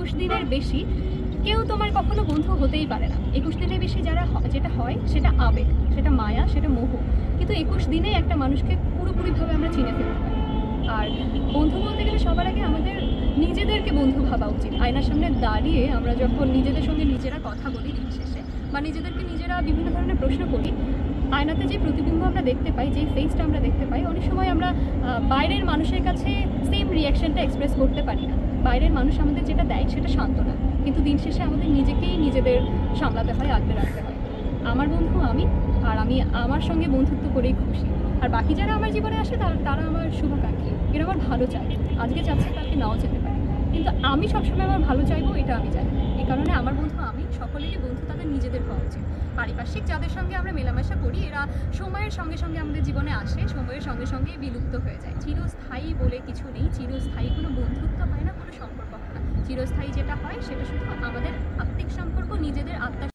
21 দিনের বেশি কেউ তোমার কখনো বন্ধু হতেই পারে না। 21 দিনের বেশি যেটা হয় সেটা আবেগ, সেটা মায়া, সেটা মোহ। কিন্তু 21 দিনে একটা মানুষকে পুরোপুরিভাবে আমরা চিনে ফেলতে পারি। আর বন্ধু বলতে গেলে সবার আগে আমাদের নিজেদেরকে বন্ধু ভাবা উচিত। আয়নার সামনে দাঁড়িয়ে আমরা যখন নিজেদের সঙ্গে নিজেরা কথা বলি দিন শেষে, বা নিজেদেরকে নিজেরা বিভিন্ন ধরনের প্রশ্ন করি, আয়নাতে যে প্রতিবিম্ব আমরা দেখতে পাই, যে ফেসটা আমরা দেখতে পাই, অনেক সময় আমরা বাইরের মানুষের কাছে সেম রিয়াকশনটা এক্সপ্রেস করতে পারি না। বাইরের মানুষ আমাদের যেটা দেয় সেটা সান্ত্বনা, কিন্তু দিন শেষে আমাদের নিজেকেই নিজেদের সামলাতে হয়, আগলে রাখতে হয়। আমার বন্ধু আমি, আর আমি আমার সঙ্গে বন্ধুত্ব করেই খুশি। আর বাকি যারা আমার জীবনে আসে তারা আমার শুভাকাঙ্ক্ষী, এরা আমার ভালো চায়। আজকে চাচ্ছে কালকে নাও যেতে পারে, কিন্তু আমি সবসময় আমার ভালো চাইবো, এটা আমি জানি। এই কারণে আমার বন্ধু আমি, সকলেরই বন্ধু তাদের নিজেদের হওয়া উচিত। পারিপার্শ্বিক যাদের সঙ্গে আমরা মেলামেশা করি এরা সময়ের সঙ্গে সঙ্গে আমাদের জীবনে আসে, সময়ের সঙ্গে সঙ্গে বিলুপ্ত হয়ে যায়। চিরস্থায়ী বলে কিছু নেই, চিরস্থায়ী কোনো বন্ধুত্ব হয় না, কোনো সম্পর্ক হয় না। চিরস্থায়ী যেটা হয় সেটা শুধু আমাদের আত্মিক সম্পর্ক, নিজেদের আত্মার